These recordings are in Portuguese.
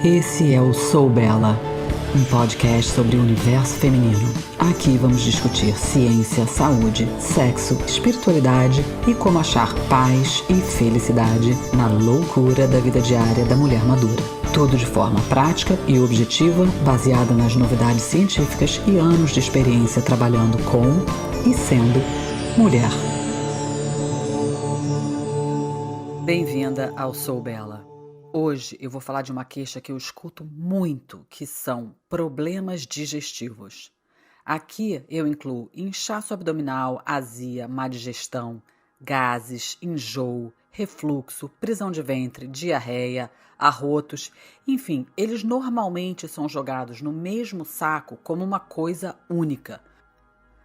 Esse é o Sou Bela, um podcast sobre o universo feminino. Aqui vamos discutir ciência, saúde, sexo, espiritualidade e como achar paz e felicidade na loucura da vida diária da mulher madura. Tudo de forma prática e objetiva, baseada nas novidades científicas e anos de experiência trabalhando com e sendo mulher. Bem-vinda ao Sou Bela. Hoje eu vou falar de uma queixa que eu escuto muito, que são problemas digestivos. Aqui eu incluo inchaço abdominal, azia, má digestão, gases, enjoo, refluxo, prisão de ventre, diarreia, arrotos, enfim, eles normalmente são jogados no mesmo saco como uma coisa única.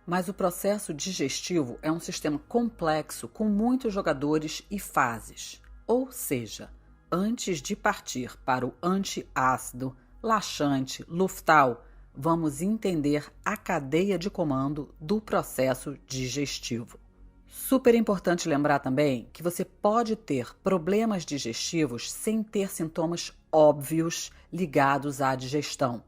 Mas o processo digestivo é um sistema complexo com muitos jogadores e fases. Ou seja, antes de partir para o antiácido, laxante, luftal, vamos entender a cadeia de comando do processo digestivo. Super importante lembrar também que você pode ter problemas digestivos sem ter sintomas óbvios ligados à digestão,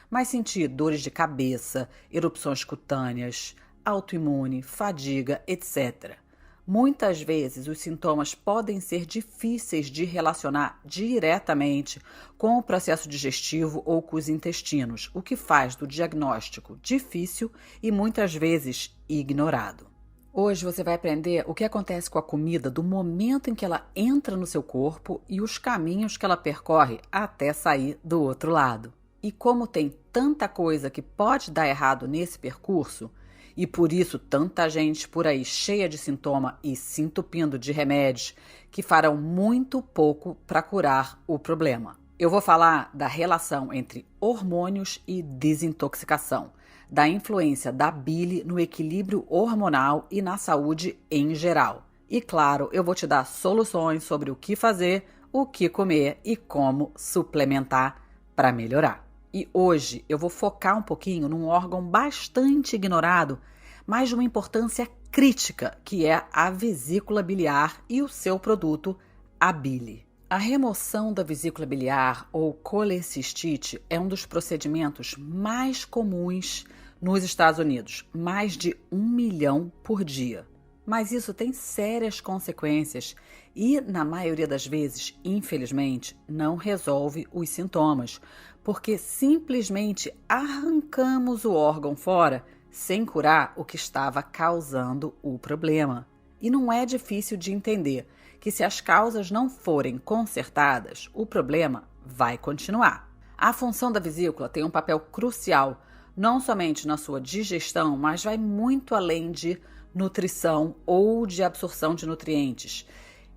mas sentir dores de cabeça, erupções cutâneas, autoimune, fadiga, etc. Muitas vezes os sintomas podem ser difíceis de relacionar diretamente com o processo digestivo ou com os intestinos, o que faz do diagnóstico difícil e muitas vezes ignorado. Hoje você vai aprender o que acontece com a comida do momento em que ela entra no seu corpo e os caminhos que ela percorre até sair do outro lado. E como tem tanta coisa que pode dar errado nesse percurso, e por isso tanta gente por aí cheia de sintoma e se entupindo de remédios que farão muito pouco para curar o problema. Eu vou falar da relação entre hormônios e desintoxicação, da influência da bile no equilíbrio hormonal e na saúde em geral. E claro, eu vou te dar soluções sobre o que fazer, o que comer e como suplementar para melhorar. E hoje eu vou focar um pouquinho num órgão bastante ignorado, mas de uma importância crítica, que é a vesícula biliar e o seu produto, a bile. A remoção da vesícula biliar ou colecistite é um dos procedimentos mais comuns nos Estados Unidos, mais de 1 milhão por dia. Mas isso tem sérias consequências e, na maioria das vezes, infelizmente, não resolve os sintomas, porque simplesmente arrancamos o órgão fora sem curar o que estava causando o problema. E não é difícil de entender que se as causas não forem consertadas, o problema vai continuar. A função da vesícula tem um papel crucial, não somente na sua digestão, mas vai muito além de nutrição ou de absorção de nutrientes.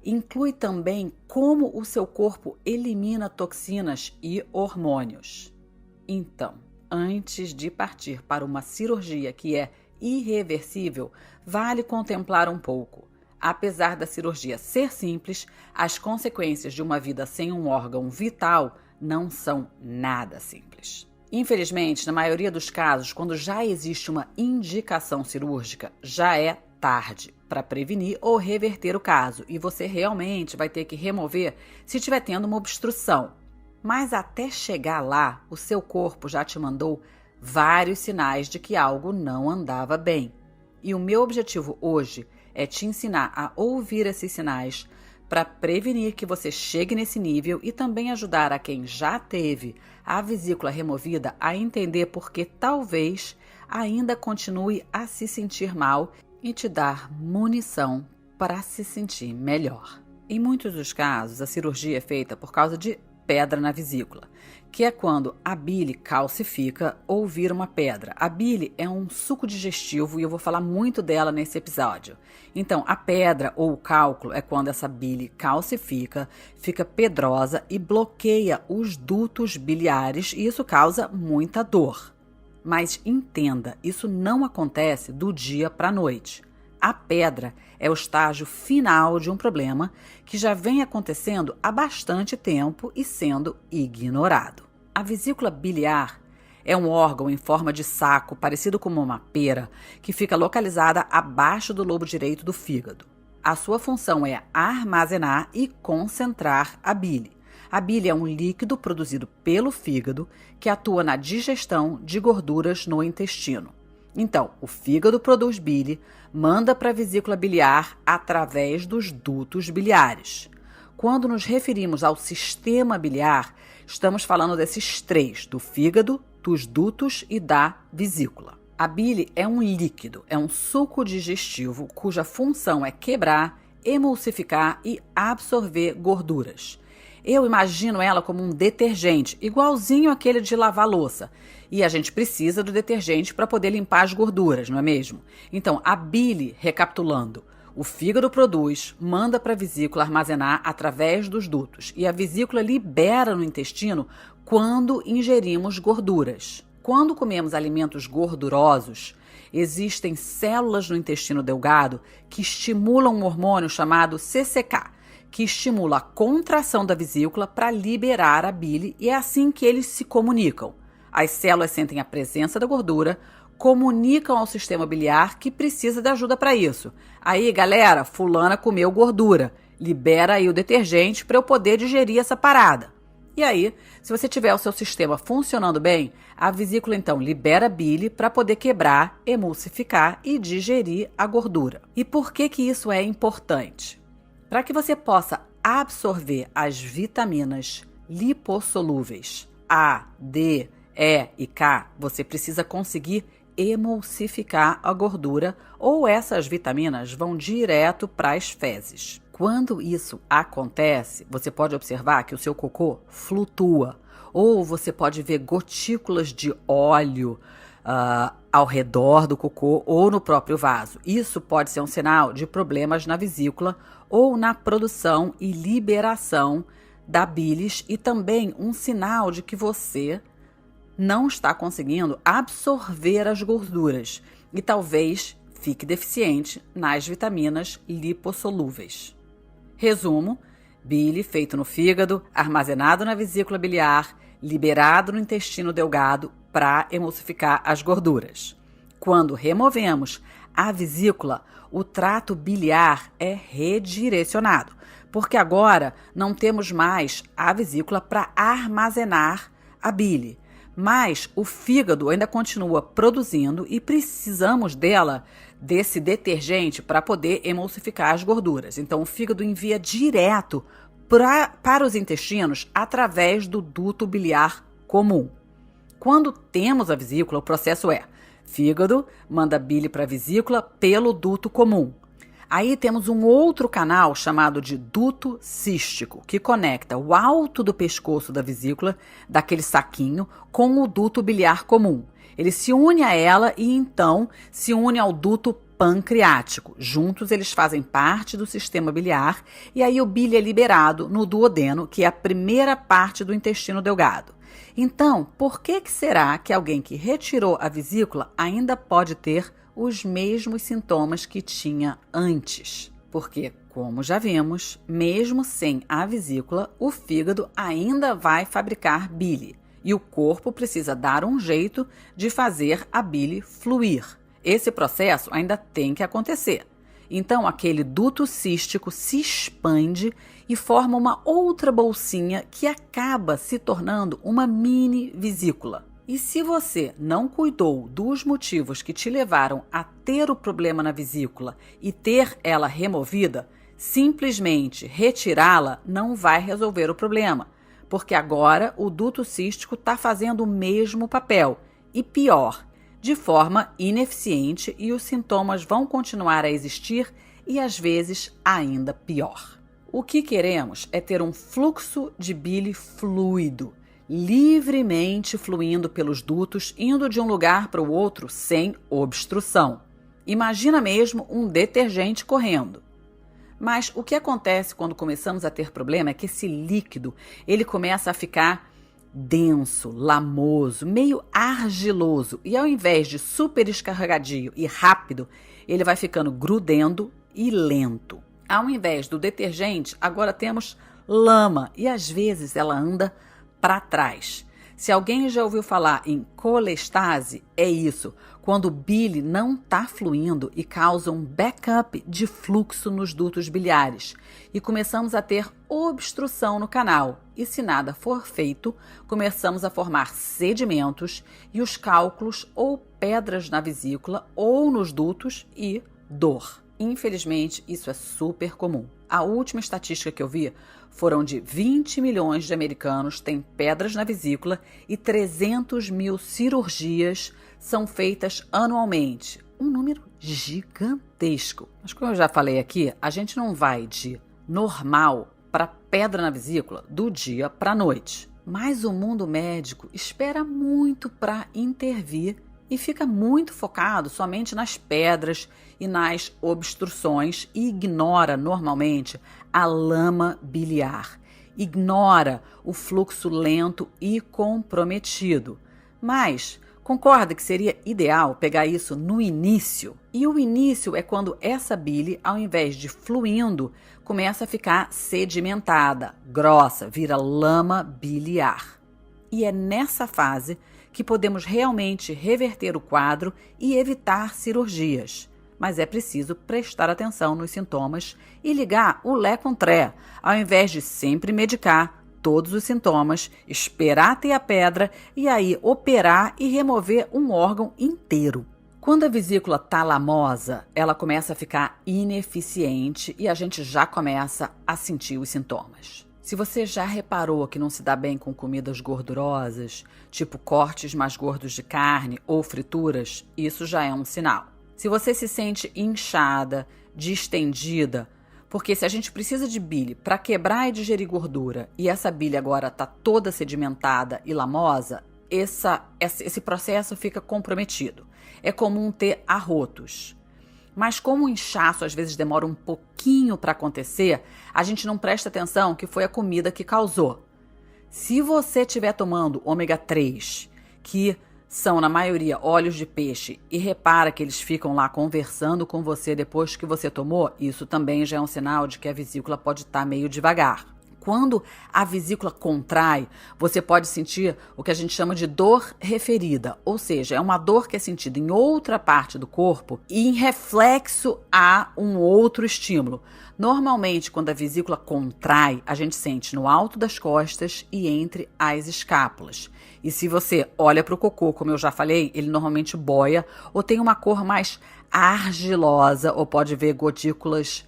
Inclui também como o seu corpo elimina toxinas e hormônios. Então, antes de partir para uma cirurgia que é irreversível, vale contemplar um pouco. Apesar da cirurgia ser simples, as consequências de uma vida sem um órgão vital não são nada simples. Infelizmente, na maioria dos casos, quando já existe uma indicação cirúrgica, já é tarde para prevenir ou reverter o caso e você realmente vai ter que remover se estiver tendo uma obstrução. Mas até chegar lá, o seu corpo já te mandou vários sinais de que algo não andava bem. E o meu objetivo hoje é te ensinar a ouvir esses sinais para prevenir que você chegue nesse nível e também ajudar a quem já teve a vesícula removida a entender por que talvez ainda continue a se sentir mal e te dar munição para se sentir melhor. Em muitos dos casos, a cirurgia é feita por causa de pedra na vesícula, que é quando a bile calcifica ou vira uma pedra. A bile é um suco digestivo e eu vou falar muito dela nesse episódio. Então, a pedra ou o cálculo é quando essa bile calcifica, fica pedrosa e bloqueia os dutos biliares e isso causa muita dor. Mas entenda, isso não acontece do dia para a noite. A pedra é o estágio final de um problema que já vem acontecendo há bastante tempo e sendo ignorado. A vesícula biliar é um órgão em forma de saco, parecido com uma pera, que fica localizada abaixo do lobo direito do fígado. A sua função é armazenar e concentrar a bile. A bile é um líquido produzido pelo fígado que atua na digestão de gorduras no intestino. Então, o fígado produz bile, manda para a vesícula biliar através dos dutos biliares. Quando nos referimos ao sistema biliar, estamos falando desses três, do fígado, dos dutos e da vesícula. A bile é um líquido, é um suco digestivo cuja função é quebrar, emulsificar e absorver gorduras. Eu imagino ela como um detergente, igualzinho aquele de lavar louça. E a gente precisa do detergente para poder limpar as gorduras, não é mesmo? Então, a bile, recapitulando, o fígado produz, manda para a vesícula armazenar através dos dutos. E a vesícula libera no intestino quando ingerimos gorduras. Quando comemos alimentos gordurosos, existem células no intestino delgado que estimulam um hormônio chamado CCK, que estimula a contração da vesícula para liberar a bile, e é assim que eles se comunicam. As células sentem a presença da gordura, comunicam ao sistema biliar que precisa de ajuda para isso. Aí, galera, fulana comeu gordura, libera aí o detergente para eu poder digerir essa parada. E aí, se você tiver o seu sistema funcionando bem, a vesícula então libera bile para poder quebrar, emulsificar e digerir a gordura. E por que isso é importante? Para que você possa absorver as vitaminas lipossolúveis A, D, E e K, você precisa conseguir emulsificar a gordura, ou essas vitaminas vão direto para as fezes. Quando isso acontece, você pode observar que o seu cocô flutua, ou você pode ver gotículas de óleo ao redor do cocô ou no próprio vaso. Isso pode ser um sinal de problemas na vesícula ou na produção e liberação da bilis, e também um sinal de que você não está conseguindo absorver as gorduras e talvez fique deficiente nas vitaminas lipossolúveis. Resumo: bile feito no fígado, armazenado na vesícula biliar, liberado no intestino delgado para emulsificar as gorduras. Quando removemos a vesícula, o trato biliar é redirecionado, porque agora não temos mais a vesícula para armazenar a bile. Mas o fígado ainda continua produzindo e precisamos desse detergente para poder emulsificar as gorduras. Então o fígado envia direto para os intestinos através do duto biliar comum. Quando temos a vesícula, o processo é: fígado manda bile para a vesícula pelo duto comum. Aí temos um outro canal chamado de duto cístico, que conecta o alto do pescoço da vesícula, daquele saquinho, com o duto biliar comum. Ele se une a ela e então se une ao duto pancreático. Juntos eles fazem parte do sistema biliar, e aí o bile é liberado no duodeno, que é a primeira parte do intestino delgado. Então, por que será que alguém que retirou a vesícula ainda pode ter os mesmos sintomas que tinha antes? Porque, como já vimos, mesmo sem a vesícula, o fígado ainda vai fabricar bile e o corpo precisa dar um jeito de fazer a bile fluir. Esse processo ainda tem que acontecer. Então, aquele duto cístico se expande e forma uma outra bolsinha que acaba se tornando uma mini vesícula. E se você não cuidou dos motivos que te levaram a ter o problema na vesícula e ter ela removida, simplesmente retirá-la não vai resolver o problema, porque agora o duto cístico está fazendo o mesmo papel, e pior, de forma ineficiente, e os sintomas vão continuar a existir e às vezes ainda pior. O que queremos é ter um fluxo de bile fluido, livremente fluindo pelos dutos, indo de um lugar para o outro sem obstrução. Imagina mesmo um detergente correndo. Mas o que acontece quando começamos a ter problema é que esse líquido ele começa a ficar denso, lamoso, meio argiloso, e ao invés de super escarregadio e rápido, ele vai ficando grudento e lento. Ao invés do detergente, agora temos lama, e às vezes ela anda para trás. Se alguém já ouviu falar em colestase, é isso, quando o bile não está fluindo e causa um backup de fluxo nos dutos biliares e começamos a ter obstrução no canal. e se nada for feito, começamos a formar sedimentos e os cálculos ou pedras na vesícula ou nos dutos e dor. Infelizmente, isso é super comum. A última estatística que eu vi foram de 20 milhões de americanos têm pedras na vesícula e 300 mil cirurgias são feitas anualmente. Um número gigantesco. Mas como eu já falei aqui, a gente não vai de normal para pedra na vesícula do dia para a noite. Mas o mundo médico espera muito para intervir e fica muito focado somente nas pedras e nas obstruções e ignora normalmente a lama biliar, ignora o fluxo lento e comprometido. Mas concorda que seria ideal pegar isso no início? E o início é quando essa bile, ao invés de fluindo, começa a ficar sedimentada, grossa, vira lama biliar. E é nessa fase que podemos realmente reverter o quadro e evitar cirurgias. Mas é preciso prestar atenção nos sintomas e ligar o lé com tré, ao invés de sempre medicar todos os sintomas, esperar ter a pedra e aí operar e remover um órgão inteiro. Quando a vesícula está lamosa, ela começa a ficar ineficiente e a gente já começa a sentir os sintomas. Se você já reparou que não se dá bem com comidas gordurosas, tipo cortes mais gordos de carne ou frituras, isso já é um sinal. Se você se sente inchada, distendida, porque se a gente precisa de bile para quebrar e digerir gordura e essa bile agora está toda sedimentada e lamosa, esse processo fica comprometido. É comum ter arrotos. Mas como o inchaço às vezes demora um pouquinho para acontecer, a gente não presta atenção que foi a comida que causou. Se você estiver tomando ômega 3, que são na maioria óleos de peixe, e repara que eles ficam lá conversando com você depois que você tomou, isso também já é um sinal de que a vesícula pode estar meio devagar. Quando a vesícula contrai, você pode sentir o que a gente chama de dor referida, ou seja, é uma dor que é sentida em outra parte do corpo e em reflexo a um outro estímulo. Normalmente, quando a vesícula contrai, a gente sente no alto das costas e entre as escápulas. E se você olha para o cocô, como eu já falei, ele normalmente boia ou tem uma cor mais argilosa, ou pode ver gotículas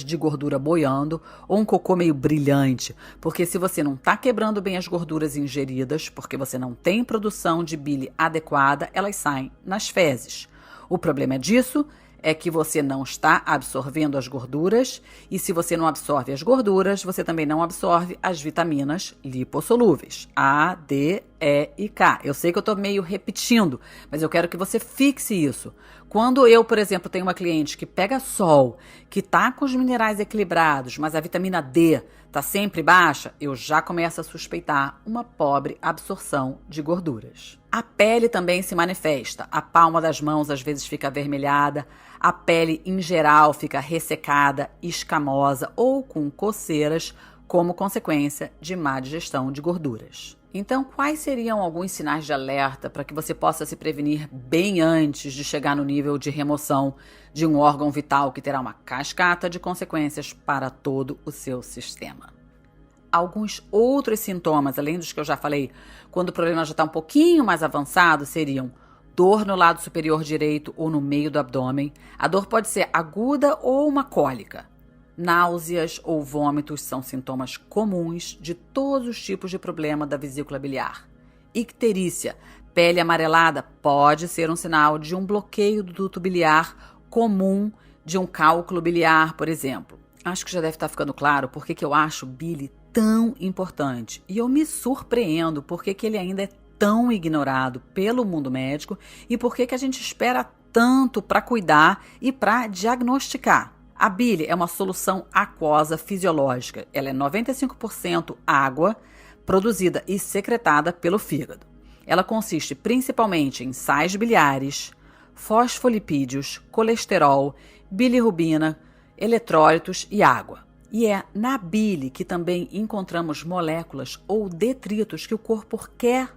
de gordura boiando ou um cocô meio brilhante, porque se você não está quebrando bem as gorduras ingeridas, porque você não tem produção de bile adequada, elas saem nas fezes. O problema disso é que você não está absorvendo as gorduras e se você não absorve as gorduras, você também não absorve as vitaminas lipossolúveis, A, D, E e K. Eu sei que eu estou meio repetindo, mas eu quero que você fixe isso. Quando eu, por exemplo, tenho uma cliente que pega sol, que está com os minerais equilibrados, mas a vitamina D está sempre baixa, eu já começo a suspeitar uma pobre absorção de gorduras. A pele também se manifesta. A palma das mãos às vezes fica avermelhada, a pele em geral fica ressecada, escamosa ou com coceiras, como consequência de má digestão de gorduras. Então, quais seriam alguns sinais de alerta para que você possa se prevenir bem antes de chegar no nível de remoção de um órgão vital que terá uma cascata de consequências para todo o seu sistema? Alguns outros sintomas, além dos que eu já falei, quando o problema já está um pouquinho mais avançado, seriam dor no lado superior direito ou no meio do abdômen. A dor pode ser aguda ou uma cólica. Náuseas ou vômitos são sintomas comuns de todos os tipos de problema da vesícula biliar. Icterícia, pele amarelada, pode ser um sinal de um bloqueio do duto biliar comum de um cálculo biliar, por exemplo. Acho que já deve estar ficando claro porque que eu acho bile tão importante. E eu me surpreendo porque que ele ainda é tão ignorado pelo mundo médico e porque que a gente espera tanto para cuidar e para diagnosticar. A bile é uma solução aquosa fisiológica. Ela é 95% água, produzida e secretada pelo fígado. Ela consiste principalmente em sais biliares, fosfolipídios, colesterol, bilirrubina, eletrólitos e água. E é na bile que também encontramos moléculas ou detritos que o corpo quer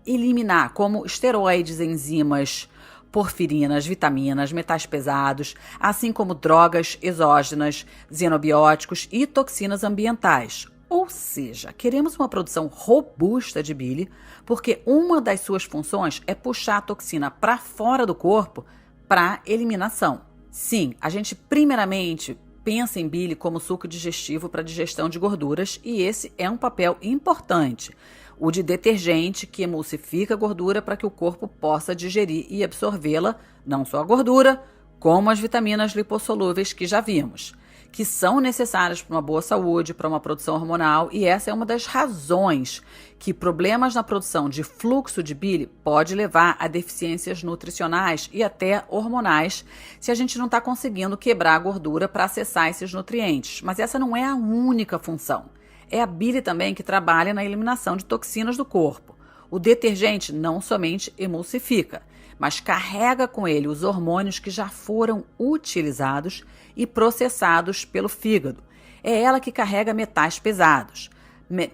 eliminar, como esteroides, enzimas, porfirinas, vitaminas, metais pesados, assim como drogas exógenas, xenobióticos e toxinas ambientais. Ou seja, queremos uma produção robusta de bile, porque uma das suas funções é puxar a toxina para fora do corpo para eliminação. Sim, a gente primeiramente pensa em bile como suco digestivo para digestão de gorduras, e esse é um papel importante. O de detergente que emulsifica a gordura para que o corpo possa digerir e absorvê-la, não só a gordura, como as vitaminas lipossolúveis que já vimos, que são necessárias para uma boa saúde, para uma produção hormonal, e essa é uma das razões que problemas na produção de fluxo de bile pode levar a deficiências nutricionais e até hormonais se a gente não está conseguindo quebrar a gordura para acessar esses nutrientes. Mas essa não é a única função. É a bile também que trabalha na eliminação de toxinas do corpo. O detergente não somente emulsifica, mas carrega com ele os hormônios que já foram utilizados e processados pelo fígado. É ela que carrega metais pesados,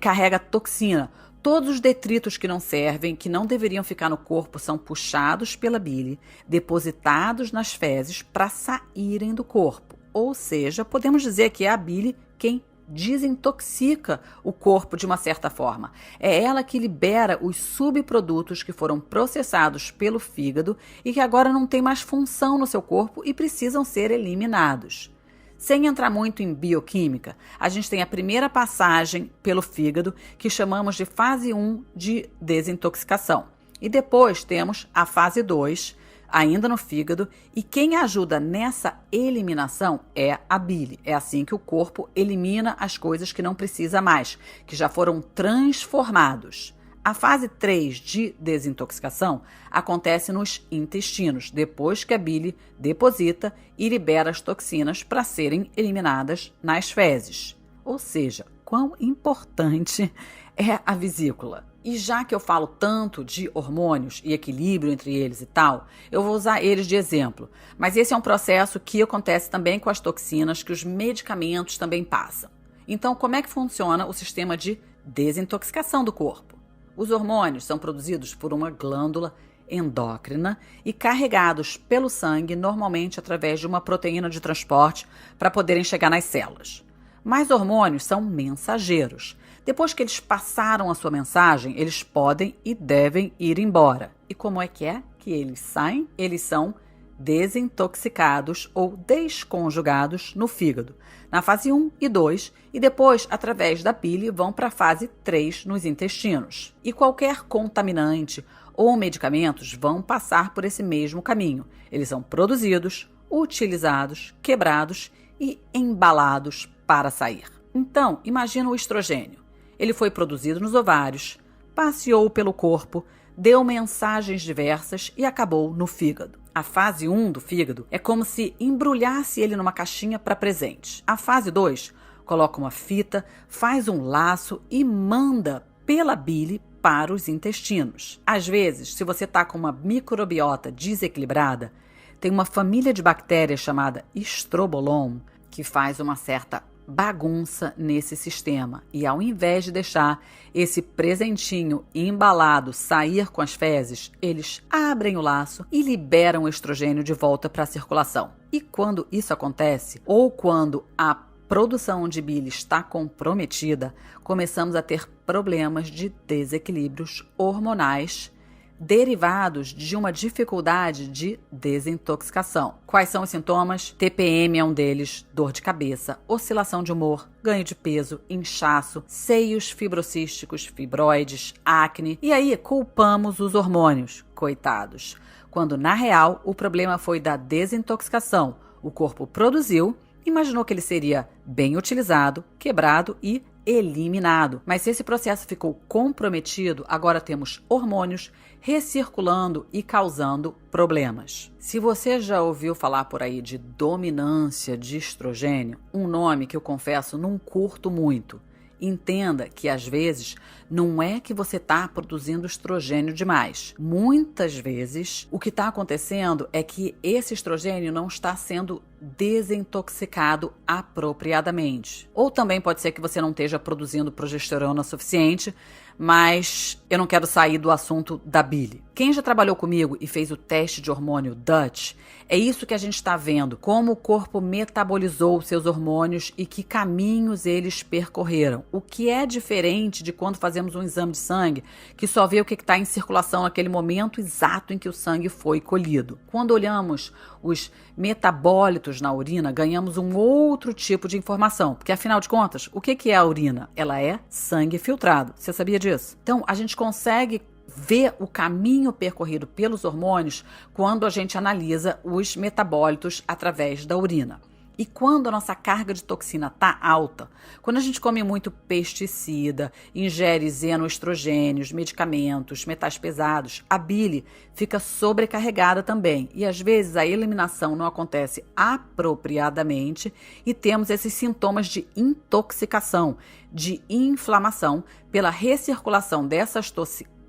carrega toxina. Todos os detritos que não servem, que não deveriam ficar no corpo, são puxados pela bile, depositados nas fezes para saírem do corpo. Ou seja, podemos dizer que é a bile quem desintoxica o corpo de uma certa forma. É ela que libera os subprodutos que foram processados pelo fígado e que agora não têm mais função no seu corpo e precisam ser eliminados. Sem entrar muito em bioquímica, a gente tem a primeira passagem pelo fígado, que chamamos de fase 1 de desintoxicação. E depois temos a fase 2, ainda no fígado, e quem ajuda nessa eliminação é a bile. É assim que o corpo elimina as coisas que não precisa mais, que já foram transformados. A fase 3 de desintoxicação acontece nos intestinos, depois que a bile deposita e libera as toxinas para serem eliminadas nas fezes. Ou seja, quão importante é a vesícula. E já que eu falo tanto de hormônios e equilíbrio entre eles e tal, eu vou usar eles de exemplo. Mas esse é um processo que acontece também com as toxinas que os medicamentos também passam. Então, como é que funciona o sistema de desintoxicação do corpo? Os hormônios são produzidos por uma glândula endócrina e carregados pelo sangue, normalmente através de uma proteína de transporte, para poderem chegar nas células. Mas hormônios são mensageiros. Depois que eles passaram a sua mensagem, eles podem e devem ir embora. E como é que eles saem? Eles são desintoxicados ou desconjugados no fígado, na fase 1 e 2, e depois, através da bile, vão para a fase 3 nos intestinos. E qualquer contaminante ou medicamentos vão passar por esse mesmo caminho. Eles são produzidos, utilizados, quebrados e embalados para sair. Então, imagina o estrogênio. Ele foi produzido nos ovários, passeou pelo corpo, deu mensagens diversas e acabou no fígado. A fase 1 do fígado é como se embrulhasse ele numa caixinha para presente. A fase 2 coloca uma fita, faz um laço e manda pela bile para os intestinos. Às vezes, se você está com uma microbiota desequilibrada, tem uma família de bactérias chamada Estrobolon que faz uma certa bagunça nesse sistema, e ao invés de deixar esse presentinho embalado sair com as fezes, eles abrem o laço e liberam o estrogênio de volta para a circulação. E quando isso acontece, ou quando a produção de bile está comprometida, começamos a ter problemas de desequilíbrios hormonais derivados de uma dificuldade de desintoxicação. Quais são os sintomas? TPM é um deles, dor de cabeça, oscilação de humor, ganho de peso, inchaço, seios fibrocísticos, fibroides, acne. E aí culpamos os hormônios, coitados, quando na real o problema foi da desintoxicação. O corpo produziu, imaginou que ele seria bem utilizado, quebrado e eliminado. Mas se esse processo ficou comprometido, agora temos hormônios recirculando e causando problemas. Se você já ouviu falar por aí de dominância de estrogênio, um nome que eu confesso não curto muito, entenda que às vezes não é que você está produzindo estrogênio demais. Muitas vezes o que está acontecendo é que esse estrogênio não está sendo desintoxicado apropriadamente. Ou também pode ser que você não esteja produzindo progesterona suficiente, mas eu não quero sair do assunto da bile. Quem já trabalhou comigo e fez o teste de hormônio Dutch, é isso que a gente está vendo, como o corpo metabolizou seus hormônios e que caminhos eles percorreram. O que é diferente de quando fazemos um exame de sangue, que só vê o que está em circulação naquele momento exato em que o sangue foi colhido. Quando olhamos os metabólitos na urina, ganhamos um outro tipo de informação, porque afinal de contas, o que é a urina? Ela é sangue filtrado. Você sabia disso? Então, a gente consegue ver o caminho percorrido pelos hormônios quando a gente analisa os metabólitos através da urina. E quando a nossa carga de toxina está alta, quando a gente come muito pesticida, ingere xenoestrogênios, medicamentos, metais pesados, a bile fica sobrecarregada também. E às vezes a eliminação não acontece apropriadamente e temos esses sintomas de intoxicação, de inflamação pela recirculação dessas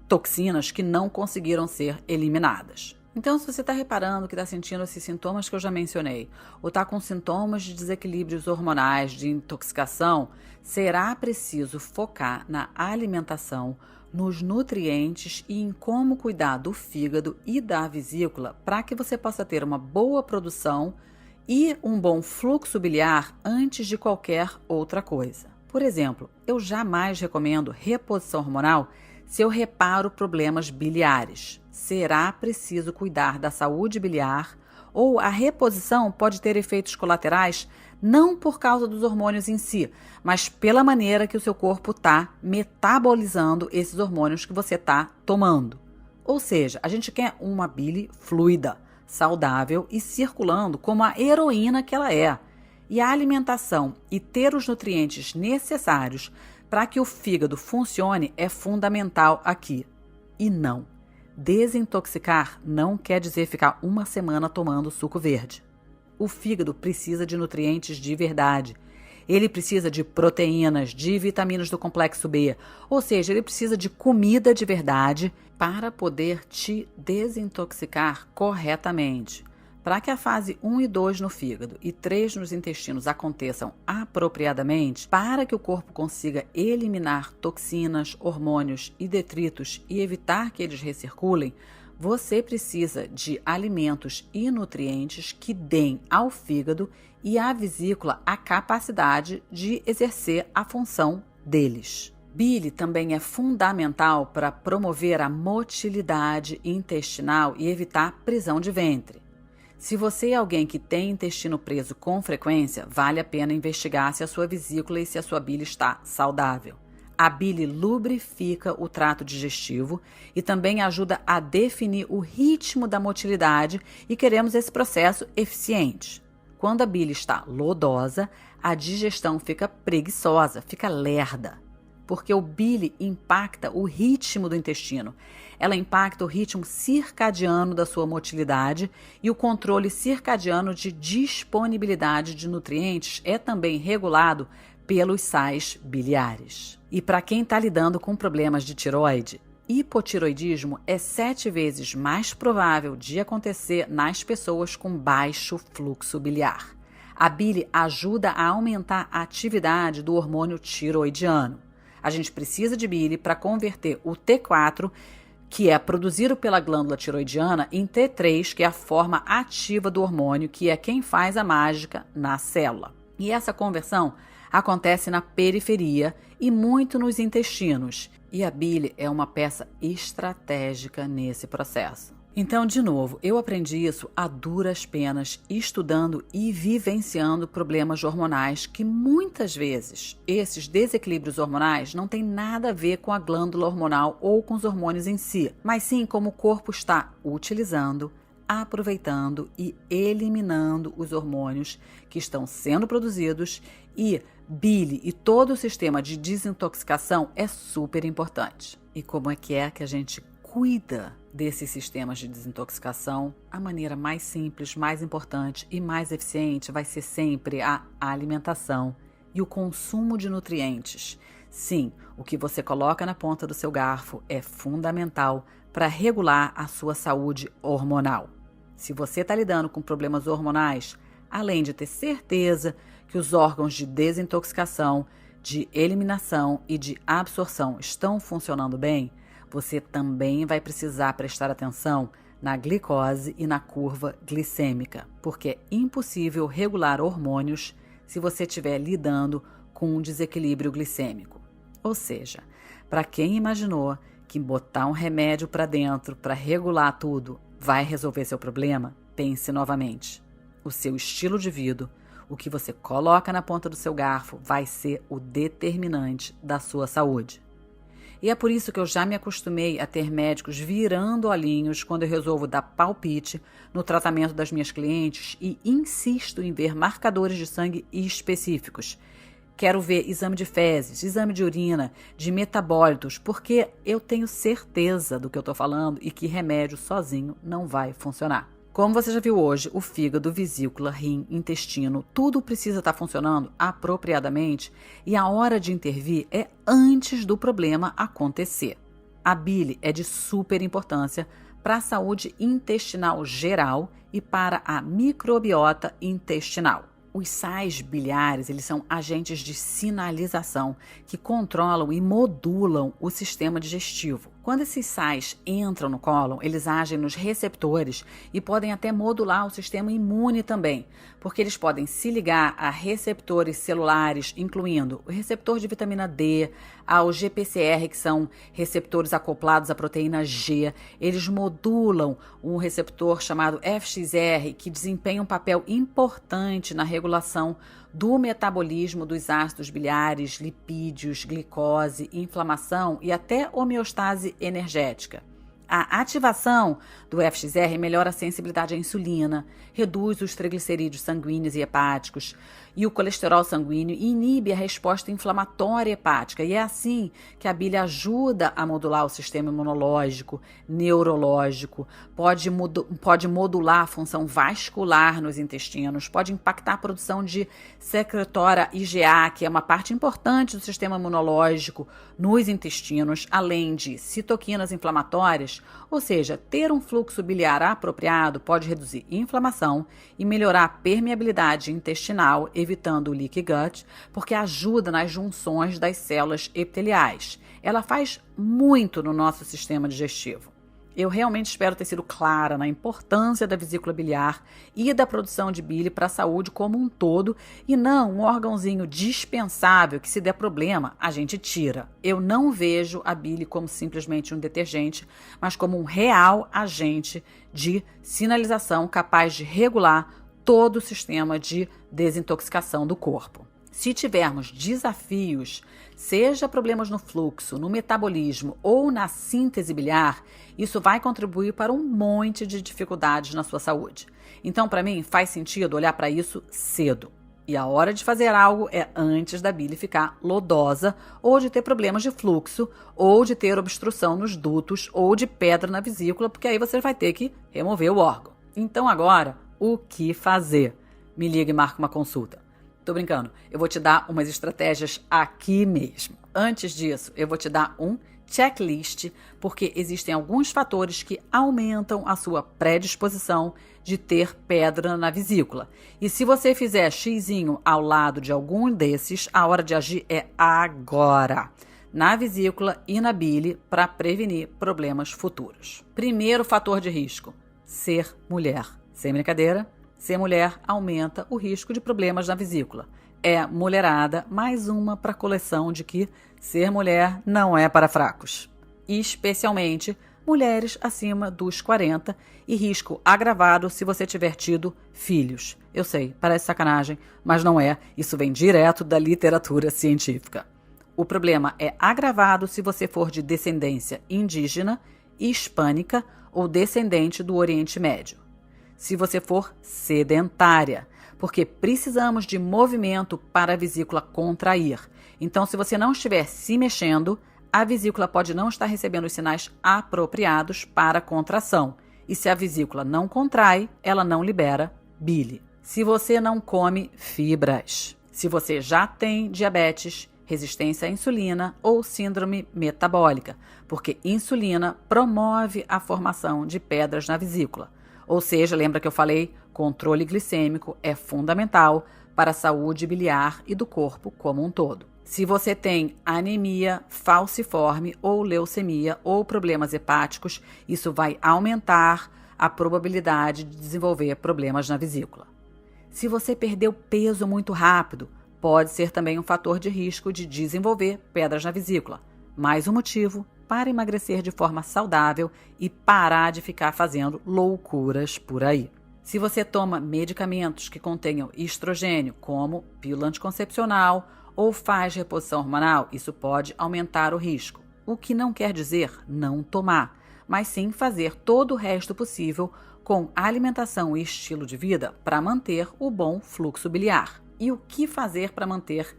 toxinas que não conseguiram ser eliminadas. Então, se você está reparando que está sentindo esses sintomas que eu já mencionei, ou está com sintomas de desequilíbrios hormonais, de intoxicação, será preciso focar na alimentação, nos nutrientes e em como cuidar do fígado e da vesícula para que você possa ter uma boa produção e um bom fluxo biliar antes de qualquer outra coisa. Por exemplo, eu jamais recomendo reposição hormonal se eu reparo problemas biliares. Será preciso cuidar da saúde biliar ou a reposição pode ter efeitos colaterais não por causa dos hormônios em si, mas pela maneira que o seu corpo está metabolizando esses hormônios que você está tomando. Ou seja, a gente quer uma bile fluida, saudável e circulando como a heroína que ela é. E a alimentação e ter os nutrientes necessários para que o fígado funcione é fundamental aqui. E não, desintoxicar não quer dizer ficar uma semana tomando suco verde. O fígado precisa de nutrientes de verdade. Ele precisa de proteínas, de vitaminas do complexo B, ou seja, ele precisa de comida de verdade para poder te desintoxicar corretamente. Para que a fase 1 e 2 no fígado e 3 nos intestinos aconteçam apropriadamente, para que o corpo consiga eliminar toxinas, hormônios e detritos e evitar que eles recirculem, você precisa de alimentos e nutrientes que deem ao fígado e à vesícula a capacidade de exercer a função deles. Bile também é fundamental para promover a motilidade intestinal e evitar prisão de ventre. Se você é alguém que tem intestino preso com frequência, vale a pena investigar se a sua vesícula e se a sua bile está saudável. A bile lubrifica o trato digestivo e também ajuda a definir o ritmo da motilidade e queremos esse processo eficiente. Quando a bile está lodosa, a digestão fica preguiçosa, fica lerda, porque o bile impacta o ritmo do intestino. Ela impacta o ritmo circadiano da sua motilidade e o controle circadiano de disponibilidade de nutrientes é também regulado pelos sais biliares. E para quem está lidando com problemas de tireoide, hipotireoidismo é 7 vezes mais provável de acontecer nas pessoas com baixo fluxo biliar. A bile ajuda a aumentar a atividade do hormônio tireoidiano. A gente precisa de bile para converter o T4, que é produzido pela glândula tireoidiana, em T3, que é a forma ativa do hormônio, que é quem faz a mágica na célula. E essa conversão acontece na periferia e muito nos intestinos. E a bile é uma peça estratégica nesse processo. Então, de novo, eu aprendi isso a duras penas, estudando e vivenciando problemas hormonais que muitas vezes esses desequilíbrios hormonais não têm nada a ver com a glândula hormonal ou com os hormônios em si, mas sim como o corpo está utilizando, aproveitando e eliminando os hormônios que estão sendo produzidos e bile e todo o sistema de desintoxicação é super importante. E como é que a gente cuida desses sistemas de desintoxicação? A maneira mais simples, mais importante e mais eficiente vai ser sempre a alimentação e o consumo de nutrientes. Sim, o que você coloca na ponta do seu garfo é fundamental para regular a sua saúde hormonal. Se você está lidando com problemas hormonais, além de ter certeza que os órgãos de desintoxicação, de eliminação e de absorção estão funcionando bem, você também vai precisar prestar atenção na glicose e na curva glicêmica, porque é impossível regular hormônios se você estiver lidando com um desequilíbrio glicêmico. Ou seja, para quem imaginou que botar um remédio para dentro para regular tudo vai resolver seu problema, pense novamente. O seu estilo de vida, o que você coloca na ponta do seu garfo, vai ser o determinante da sua saúde. E é por isso que eu já me acostumei a ter médicos virando olhinhos quando eu resolvo dar palpite no tratamento das minhas clientes e insisto em ver marcadores de sangue específicos. Quero ver exame de fezes, exame de urina, de metabólitos, porque eu tenho certeza do que eu estou falando e que remédio sozinho não vai funcionar. Como você já viu hoje, o fígado, vesícula, rim, intestino, tudo precisa estar funcionando apropriadamente e a hora de intervir é antes do problema acontecer. A bile é de super importância para a saúde intestinal geral e para a microbiota intestinal. Os sais biliares, eles são agentes de sinalização que controlam e modulam o sistema digestivo. Quando esses sais entram no cólon, eles agem nos receptores e podem até modular o sistema imune também, porque eles podem se ligar a receptores celulares, incluindo o receptor de vitamina D, ao GPCR, que são receptores acoplados à proteína G. Eles modulam um receptor chamado FXR, que desempenha um papel importante na regulação do metabolismo dos ácidos biliares, lipídios, glicose, inflamação e até homeostase energética. A ativação do FXR melhora a sensibilidade à insulina, reduz os triglicerídeos sanguíneos e hepáticos e o colesterol sanguíneo e inibe a resposta inflamatória hepática. E é assim que a bile ajuda a modular o sistema imunológico, neurológico, pode modular a função vascular nos intestinos, pode impactar a produção de secretora IgA, que é uma parte importante do sistema imunológico nos intestinos, além de citoquinas inflamatórias. Ou seja, ter um fluxo biliar apropriado pode reduzir inflamação e melhorar a permeabilidade intestinal, evitando o leaky gut, porque ajuda nas junções das células epiteliais. Ela faz muito no nosso sistema digestivo. Eu realmente espero ter sido clara na importância da vesícula biliar e da produção de bile para a saúde como um todo e não um órgãozinho dispensável que, se der problema, a gente tira. Eu não vejo a bile como simplesmente um detergente, mas como um real agente de sinalização capaz de regular todo o sistema de desintoxicação do corpo. Se tivermos desafios, seja problemas no fluxo, no metabolismo ou na síntese biliar, isso vai contribuir para um monte de dificuldades na sua saúde. Então, para mim, faz sentido olhar para isso cedo. E a hora de fazer algo é antes da bile ficar lodosa, ou de ter problemas de fluxo, ou de ter obstrução nos dutos, ou de pedra na vesícula, porque aí você vai ter que remover o órgão. Então, agora, o que fazer? Me liga e marca uma consulta. Tô brincando, eu vou te dar umas estratégias aqui mesmo. Antes disso, eu vou te dar um checklist, porque existem alguns fatores que aumentam a sua predisposição de ter pedra na vesícula. E se você fizer xizinho ao lado de algum desses, a hora de agir é agora, na vesícula e na bile, para prevenir problemas futuros. Primeiro fator de risco, ser mulher. Sem brincadeira, ser mulher aumenta o risco de problemas na vesícula. É mulherada, mais uma para a coleção de que ser mulher não é para fracos. Especialmente mulheres acima dos 40 e risco agravado se você tiver tido filhos. Eu sei, parece sacanagem, mas não é. Isso vem direto da literatura científica. O problema é agravado se você for de descendência indígena, hispânica ou descendente do Oriente Médio. Se você for sedentária, porque precisamos de movimento para a vesícula contrair. Então, se você não estiver se mexendo, a vesícula pode não estar recebendo os sinais apropriados para a contração. E se a vesícula não contrai, ela não libera bile. Se você não come fibras, se você já tem diabetes, resistência à insulina ou síndrome metabólica, porque insulina promove a formação de pedras na vesícula. Ou seja, lembra que eu falei? Controle glicêmico é fundamental para a saúde biliar e do corpo como um todo. Se você tem anemia falciforme ou leucemia ou problemas hepáticos, isso vai aumentar a probabilidade de desenvolver problemas na vesícula. Se você perdeu peso muito rápido, pode ser também um fator de risco de desenvolver pedras na vesícula. Mais um motivo para emagrecer de forma saudável e parar de ficar fazendo loucuras por aí. Se você toma medicamentos que contenham estrogênio, como pílula anticoncepcional, ou faz reposição hormonal, isso pode aumentar o risco. O que não quer dizer não tomar, mas sim fazer todo o resto possível com alimentação e estilo de vida para manter o bom fluxo biliar. E o que fazer para manter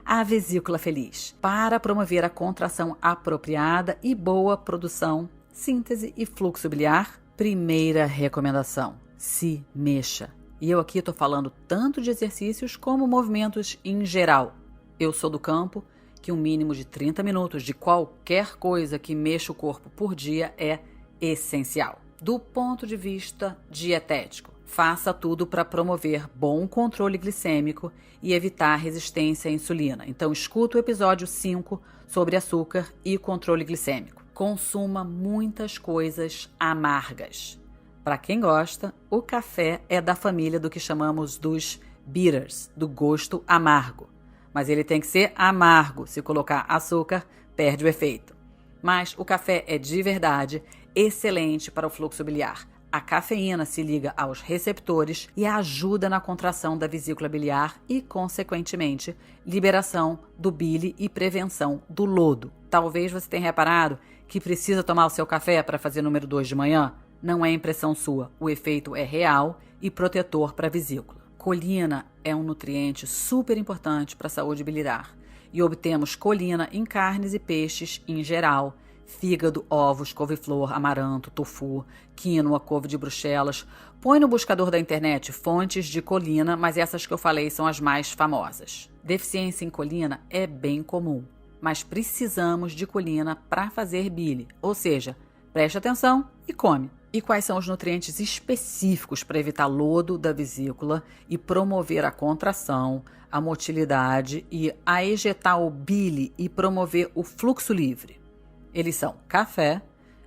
a vesícula feliz? Para promover a contração apropriada e boa produção, síntese e fluxo biliar, primeira recomendação: se mexa. E eu aqui estou falando tanto de exercícios como movimentos em geral. Eu sou do campo que um mínimo de 30 minutos de qualquer coisa que mexa o corpo por dia é essencial. Do ponto de vista dietético, faça tudo para promover bom controle glicêmico e evitar resistência à insulina. Então, escuta o episódio 5 sobre açúcar e controle glicêmico. Consuma muitas coisas amargas. Para quem gosta, o café é da família do que chamamos dos bitters, do gosto amargo. Mas ele tem que ser amargo. Se colocar açúcar, perde o efeito. Mas o café é de verdade excelente para o fluxo biliar. A cafeína se liga aos receptores e ajuda na contração da vesícula biliar e, consequentemente, liberação do bile e prevenção do lodo. Talvez você tenha reparado que precisa tomar o seu café para fazer número 2 de manhã. Não é impressão sua. O efeito é real e protetor para a vesícula. Colina é um nutriente super importante para a saúde biliar e obtemos colina em carnes e peixes em geral, fígado, ovos, couve-flor, amaranto, tofu, quinoa, couve de bruxelas. Põe no buscador da internet fontes de colina, mas essas que eu falei são as mais famosas. Deficiência em colina é bem comum, mas precisamos de colina para fazer bile, ou seja, preste atenção e come. E quais são os nutrientes específicos para evitar lodo da vesícula e promover a contração, a motilidade e a ejetar o bile e promover o fluxo livre? Eles são café,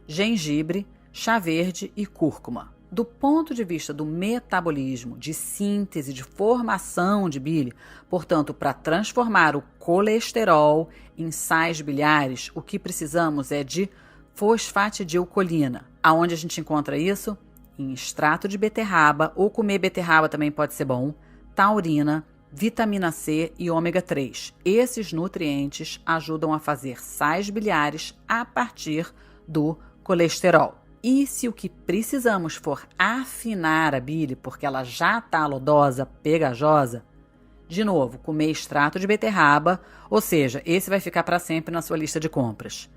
gengibre, chá verde e cúrcuma. Do ponto de vista do metabolismo, de síntese, de formação de bile, portanto, para transformar o colesterol em sais biliares, o que precisamos é de fosfatidilcolina. Aonde a gente encontra isso? Em extrato de beterraba, ou comer beterraba também pode ser bom, taurina, vitamina C e ômega 3. Esses nutrientes ajudam a fazer sais biliares a partir do colesterol. E se o que precisamos for afinar a bile, porque ela já está lodosa, pegajosa, de novo, comer extrato de beterraba, ou seja, esse vai ficar para sempre na sua lista de compras.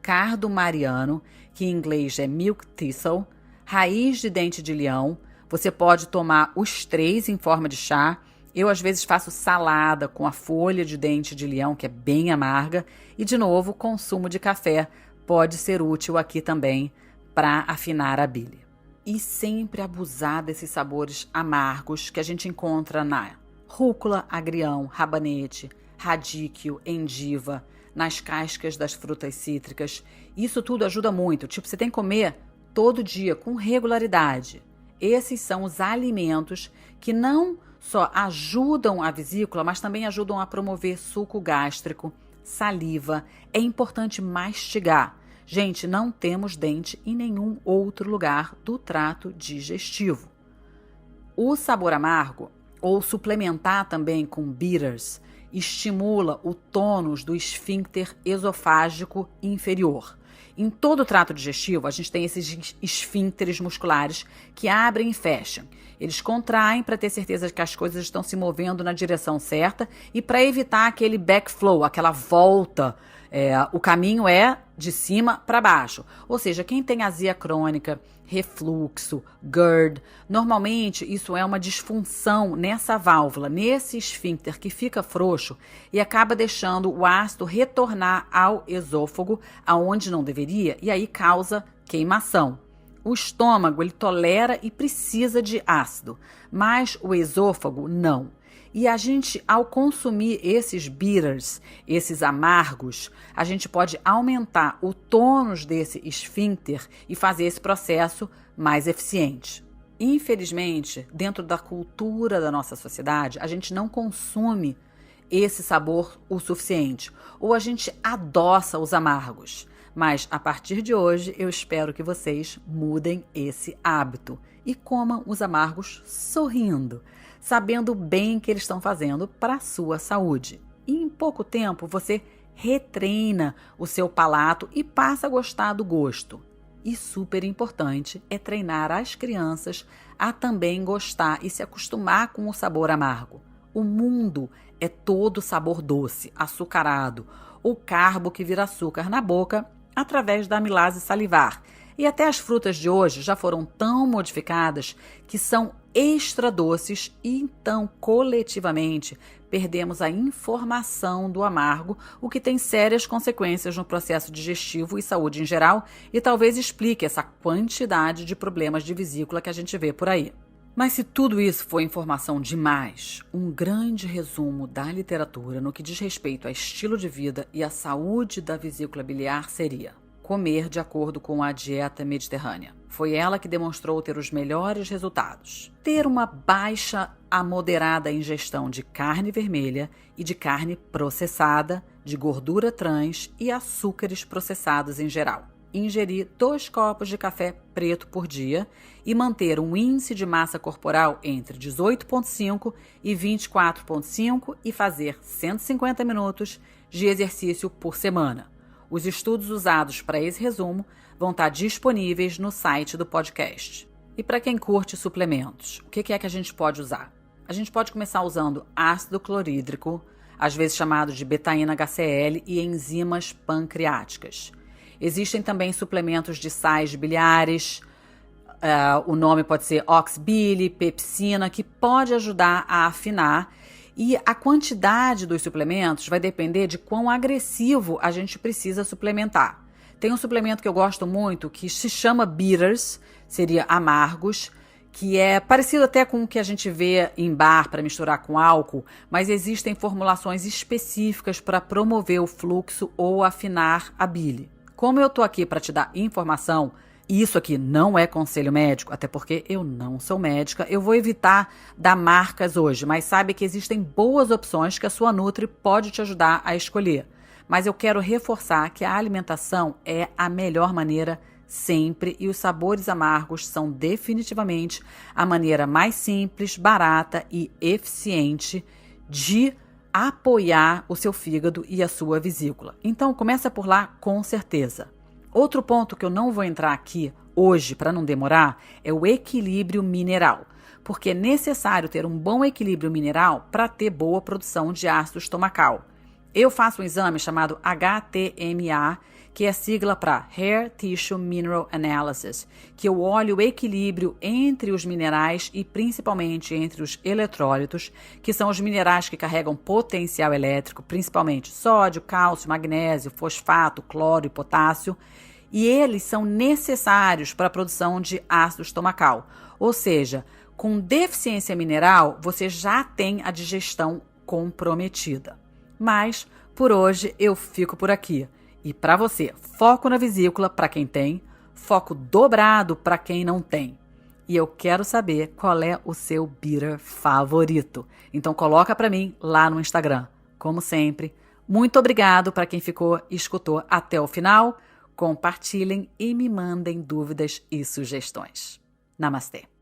Cardo mariano, que em inglês é milk thistle, raiz de dente de leão. Você pode tomar os 3 em forma de chá. Eu, às vezes, faço salada com a folha de dente de leão, que é bem amarga. E, de novo, o consumo de café pode ser útil aqui também para afinar a bile. E sempre abusar desses sabores amargos que a gente encontra na rúcula, agrião, rabanete, radíquio, endiva, nas cascas das frutas cítricas. Isso tudo ajuda muito. Tipo, você tem que comer todo dia, com regularidade. Esses são os alimentos que não só ajudam a vesícula, mas também ajudam a promover suco gástrico, saliva. É importante mastigar. Gente, não temos dente em nenhum outro lugar do trato digestivo. O sabor amargo, ou suplementar também com bitters, estimula o tônus do esfíncter esofágico inferior. Em todo o trato digestivo, a gente tem esses esfíncteres musculares que abrem e fecham. Eles contraem para ter certeza de que as coisas estão se movendo na direção certa e para evitar aquele backflow, aquela volta. O caminho é de cima para baixo. Ou seja, quem tem azia crônica, refluxo, GERD, normalmente isso é uma disfunção nessa válvula, nesse esfíncter que fica frouxo e acaba deixando o ácido retornar ao esôfago, aonde não deveria, e aí causa queimação. O estômago, ele tolera e precisa de ácido, mas o esôfago não. E a gente, ao consumir esses bitters, esses amargos, a gente pode aumentar o tônus desse esfíncter e fazer esse processo mais eficiente. Infelizmente, dentro da cultura da nossa sociedade, a gente não consome esse sabor o suficiente, ou a gente adoça os amargos. Mas a partir de hoje, eu espero que vocês mudem esse hábito e comam os amargos sorrindo, sabendo bem que eles estão fazendo para a sua saúde. E em pouco tempo, você retreina o seu palato e passa a gostar do gosto. E super importante é treinar as crianças a também gostar e se acostumar com o sabor amargo. O mundo é todo sabor doce, açucarado, ou carbo que vira açúcar na boca através da amilase salivar. E até as frutas de hoje já foram tão modificadas que são extra doces e então, coletivamente, perdemos a informação do amargo, o que tem sérias consequências no processo digestivo e saúde em geral e talvez explique essa quantidade de problemas de vesícula que a gente vê por aí. Mas se tudo isso foi informação demais, um grande resumo da literatura no que diz respeito a estilo de vida e a saúde da vesícula biliar seria: comer de acordo com a dieta mediterrânea. Foi ela que demonstrou ter os melhores resultados. Ter uma baixa a moderada ingestão de carne vermelha e de carne processada, de gordura trans e açúcares processados em geral. Ingerir 2 copos de café preto por dia e manter um índice de massa corporal entre 18,5 e 24,5 e fazer 150 minutos de exercício por semana. Os estudos usados para esse resumo vão estar disponíveis no site do podcast. E para quem curte suplementos, o que é que a gente pode usar? A gente pode começar usando ácido clorídrico, às vezes chamado de betaína HCl, e enzimas pancreáticas. Existem também suplementos de sais biliares, o nome pode ser oxbili, pepsina, que pode ajudar a afinar. E a quantidade dos suplementos vai depender de quão agressivo a gente precisa suplementar. Tem um suplemento que eu gosto muito que se chama bitters, seria amargos, que é parecido até com o que a gente vê em bar para misturar com álcool, mas existem formulações específicas para promover o fluxo ou afinar a bile. Como eu estou aqui para te dar informação, e isso aqui não é conselho médico, até porque eu não sou médica, eu vou evitar dar marcas hoje, mas saiba que existem boas opções que a sua Nutri pode te ajudar a escolher. Mas eu quero reforçar que a alimentação é a melhor maneira sempre e os sabores amargos são definitivamente a maneira mais simples, barata e eficiente de apoiar o seu fígado e a sua vesícula. Então começa por lá com certeza. Outro ponto que eu não vou entrar aqui hoje para não demorar é o equilíbrio mineral, porque é necessário ter um bom equilíbrio mineral para ter boa produção de ácido estomacal. Eu faço um exame chamado HTMA, que é sigla para Hair Tissue Mineral Analysis, que eu olho o equilíbrio entre os minerais e principalmente entre os eletrólitos, que são os minerais que carregam potencial elétrico, principalmente sódio, cálcio, magnésio, fosfato, cloro e potássio, e eles são necessários para a produção de ácido estomacal. Ou seja, com deficiência mineral, você já tem a digestão comprometida. Mas, por hoje, eu fico por aqui. E para você, foco na vesícula para quem tem, foco dobrado para quem não tem. E eu quero saber qual é o seu bitter favorito. Então coloca para mim lá no Instagram. Como sempre, muito obrigado para quem ficou e escutou até o final. Compartilhem e me mandem dúvidas e sugestões. Namastê!